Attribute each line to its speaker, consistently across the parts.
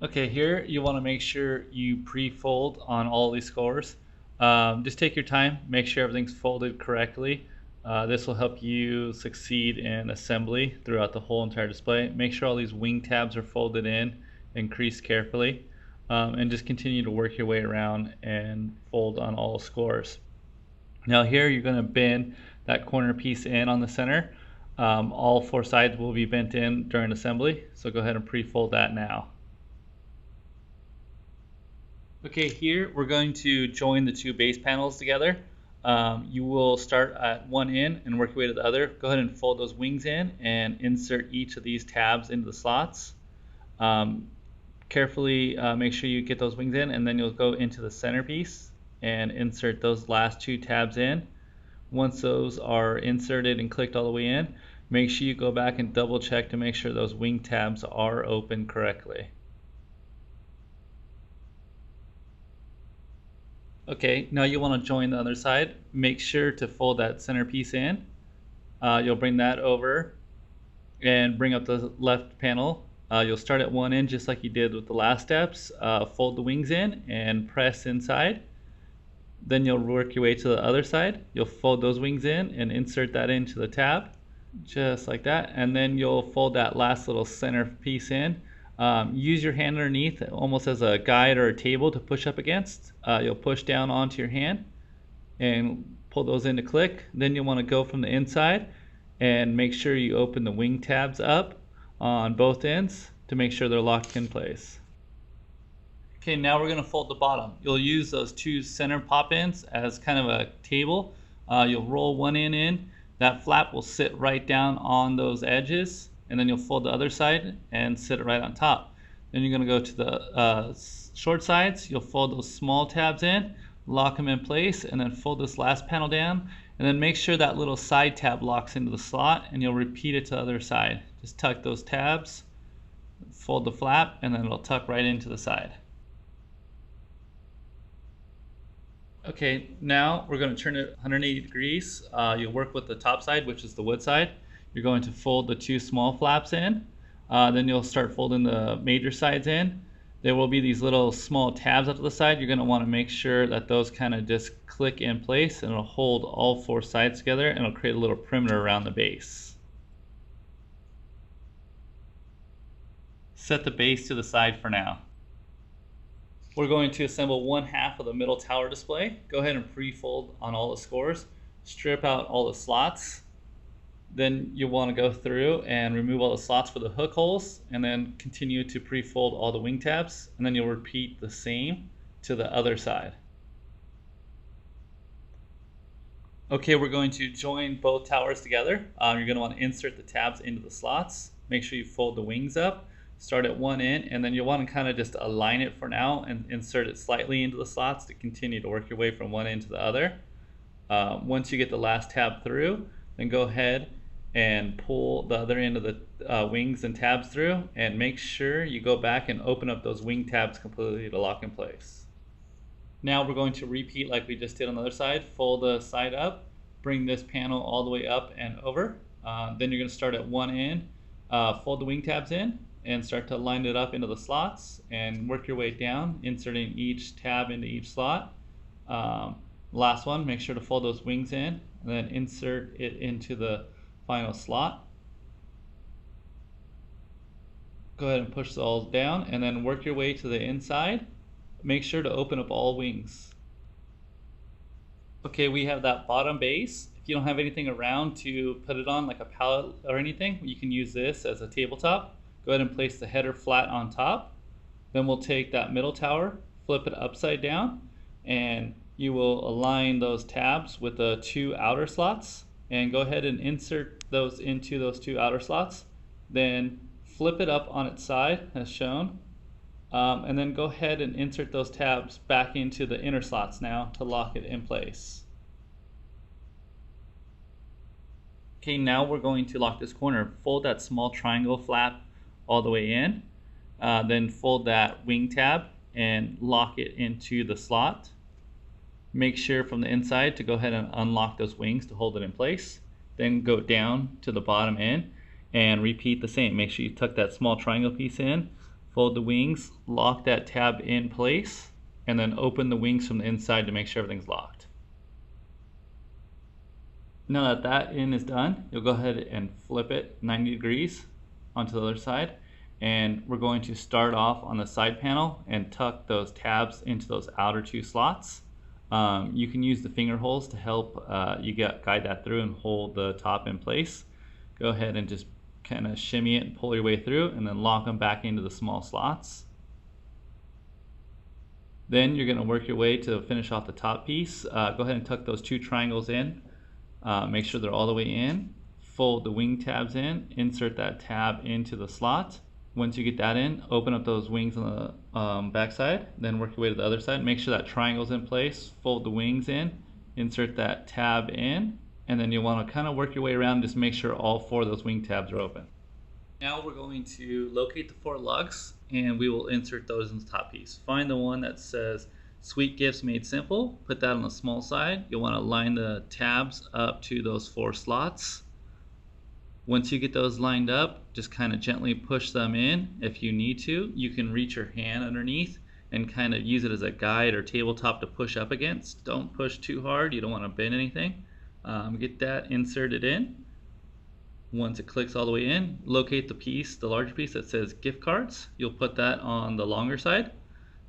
Speaker 1: Okay, here you want to make sure you pre-fold on all these scores. Just take your time, make sure everything's folded correctly. This will help you succeed in assembly throughout the whole entire display. Make sure all these wing tabs are folded in and creased carefully. And just continue to work your way around and fold on all scores. Now here you're going to bend that corner piece in on the center. All four sides will be bent in during assembly, so go ahead and pre-fold that now. Okay, here we're going to join the two base panels together. You will start at one end and work your way to the other. Go ahead and fold those wings in and insert each of these tabs into the slots. Carefully make sure you get those wings in, and then you'll go into the centerpiece and insert those last two tabs in. Once those are inserted and clicked all the way in, make sure you go back and double check to make sure those wing tabs are open correctly. Okay, now you want to join the other side. Make sure to fold that center piece in. You'll bring that over and bring up the left panel. You'll start at one end just like you did with the last steps. Fold the wings in and press inside. Then you'll work your way to the other side. You'll fold those wings in and insert that into the tab, just like that. And then you'll fold that last little center piece in. Use your hand underneath almost as a guide or a table to push up against. You'll push down onto your hand and pull those in to click. Then you'll want to go from the inside and make sure you open the wing tabs up on both ends to make sure they're locked in place. Okay, now we're going to fold the bottom. You'll use those two center pop ends as kind of a table. You'll roll one end in. That flap will sit right down on those edges, and then you'll fold the other side and sit it right on top. Then you're going to go to the short sides. You'll fold those small tabs in, lock them in place, and then fold this last panel down, and then make sure that little side tab locks into the slot, and you'll repeat it to the other side. Just tuck those tabs, fold the flap, and then it'll tuck right into the side. Okay, now we're going to turn it 180 degrees. You'll work with the top side, which is the wood side. You're going to fold the two small flaps in. Then you'll start folding the major sides in. There will be these little small tabs up to the side. You're going to want to make sure that those kind of just click in place, and it'll hold all four sides together, and it'll create a little perimeter around the base. Set the base to the side for now. We're going to assemble one half of the middle tower display. Go ahead and pre-fold on all the scores. Strip out all the slots. Then you'll want to go through and remove all the slots for the hook holes, and then continue to pre-fold all the wing tabs, and then you'll repeat the same to the other side. Okay, we're going to join both towers together. You're going to want to insert the tabs into the slots. Make sure you fold the wings up. Start at one end, and then you'll want to kind of just align it for now and insert it slightly into the slots to continue to work your way from one end to the other. Once you get the last tab through, then go ahead and pull the other end of the wings and tabs through, and make sure you go back and open up those wing tabs completely to lock in place. Now we're going to repeat like we just did on the other side. Fold the side up, bring this panel all the way up and over. Then you're going to start at one end, fold the wing tabs in, and start to line it up into the slots and work your way down, inserting each tab into each slot. Last one, make sure to fold those wings in, and then insert it into the final slot. Go ahead and push those down, and then work your way to the inside. Make sure to open up all wings. Okay, we have that bottom base. If you don't have anything around to put it on, like a pallet or anything, you can use this as a tabletop. Go ahead and place the header flat on top. Then we'll take that middle tower, flip it upside down, and you will align those tabs with the two outer slots, and go ahead and insert those into those two outer slots. Then flip it up on its side as shown, and then go ahead and insert those tabs back into the inner slots now to lock it in place. Okay, now we're going to lock this corner. Fold that small triangle flap all the way in, then fold that wing tab and lock it into the slot. Make sure from the inside to go ahead and unlock those wings to hold it in place. Then go down to the bottom end and repeat the same. Make sure you tuck that small triangle piece in, Fold the wings, lock that tab in place, and then open the wings from the inside to make sure everything's locked. Now that that end is done, you'll go ahead and flip it 90 degrees onto the other side, and we're going to start off on the side panel and tuck those tabs into those outer two slots. You can use the finger holes to help guide that through and hold the top in place. Go ahead and just kind of shimmy it and pull your way through, and then lock them back into the small slots. Then you're going to work your way to finish off the top piece. Go ahead and tuck those two triangles in. Make sure they're all the way in. Fold the wing tabs in, insert that tab into the slot. Once you get that in, open up those wings on the back side, then work your way to the other side. Make sure that triangle's in place, fold the wings in, insert that tab in, and then you'll want to kind of work your way around, just make sure all four of those wing tabs are open. Now we're going to locate the four lugs, and we will insert those in the top piece. Find the one that says Sweet Gifts Made Simple, put that on the small side. You'll want to line the tabs up to those four slots. Once you get those lined up, just kind of gently push them in. If you need to, you can reach your hand underneath and kind of use it as a guide or tabletop to push up against. Don't push too hard, you don't want to bend anything. Get that inserted in. Once it clicks all the way in, locate the piece, the larger piece that says gift cards. You'll put that on the longer side.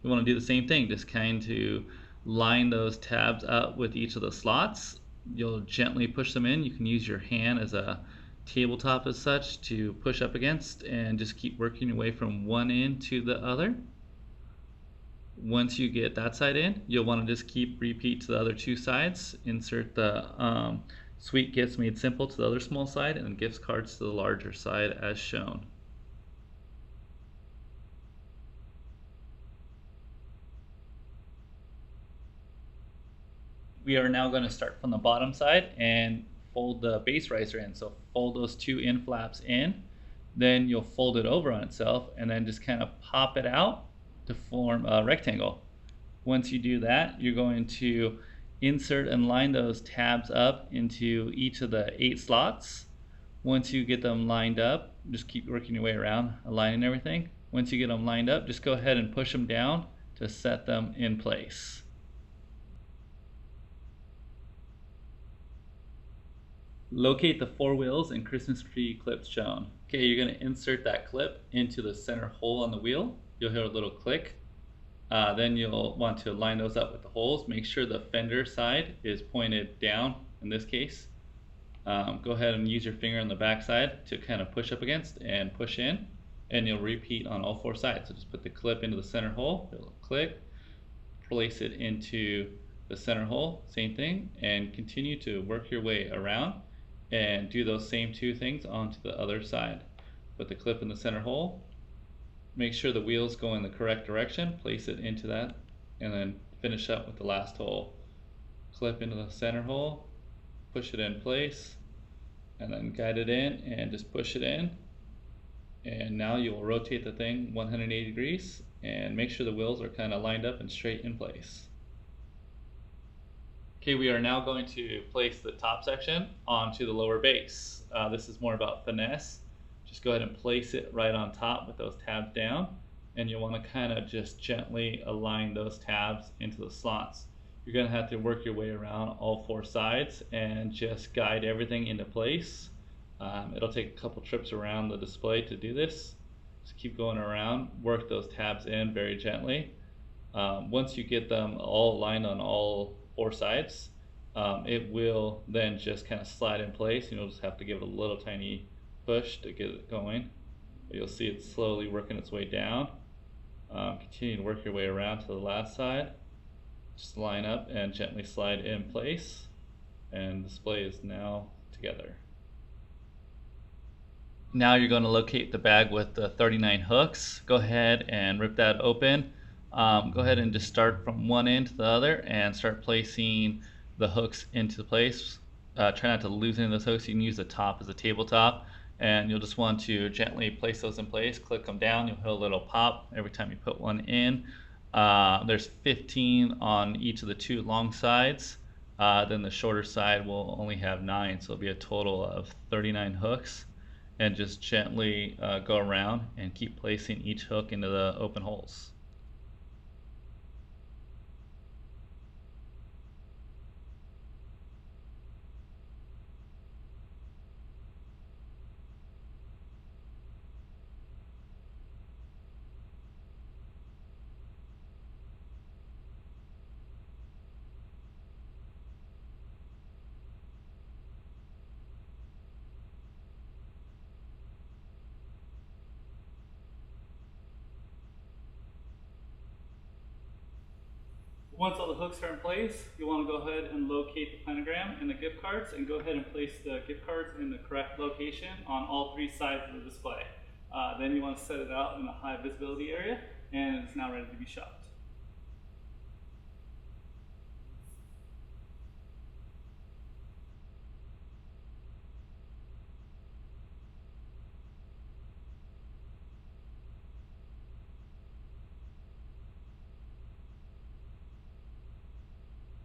Speaker 1: You want to do the same thing, just kind of line those tabs up with each of the slots. You'll gently push them in. You can use your hand as a tabletop as such to push up against, and just keep working your way from one end to the other. Once you get that side in, you'll want to just keep repeat to the other two sides. Insert the Sweet Gifts Made Simple to the other small side, and then gift cards to the larger side as shown. We are now going to start from the bottom side and fold the base riser in. So fold those two end flaps in, then you'll fold it over on itself, and then just kind of pop it out to form a rectangle. Once you do that, you're going to insert and line those tabs up into each of the 8 slots. Once you get them lined up, just keep working your way around, aligning everything. Once you get them lined up, just go ahead and push them down to set them in place. Locate the 4 wheels and Christmas tree clips shown. Okay, you're going to insert that clip into the center hole on the wheel. You'll hear a little click. Then you'll want to line those up with the holes. Make sure the fender side is pointed down in this case. Go ahead and use your finger on the back side to kind of push up against and push in, and you'll repeat on all 4 sides. So just put the clip into the center hole, it'll click, place it into the center hole, same thing, and continue to work your way around and do those same 2 things onto the other side. Put the clip in the center hole, make sure the wheels go in the correct direction, place it into that, and then finish up with the last hole. Clip into the center hole, push it in place, and then guide it in and just push it in. And now you will rotate the thing 180 degrees and make sure the wheels are kind of lined up and straight in place. Okay, we are now going to place the top section onto the lower base. This is more about finesse. Just go ahead and place it right on top with those tabs down, and you'll want to kind of just gently align those tabs into the slots. You're going to have to work your way around all 4 sides and just guide everything into place. It'll take a couple trips around the display to do this. Just keep going around, work those tabs in very gently. Once you get them all aligned on all 4 sides, it will then just kind of slide in place. You'll just have to give it a little tiny push to get it going. But you'll see it slowly working its way down. Continue to work your way around to the last side. Just line up and gently slide in place, and the display is now together. Now you're going to locate the bag with the 39 hooks. Go ahead and rip that open. Go ahead and just start from one end to the other and start placing the hooks into place. Try not to lose any of those hooks. You can use the top as a tabletop, and you'll just want to gently place those in place. Click them down. You'll hear a little pop every time you put one in. There's 15 on each of the 2 long sides. Then the shorter side will only have 9, so it'll be a total of 39 hooks. and just gently go around and keep placing each hook into the open holes. Once all the hooks are in place, you want to go ahead and locate the pentagram and the gift cards, and go ahead and place the gift cards in the correct location on all three sides of the display. Then you want to set it out in a high visibility area, and it's now ready to be shopped.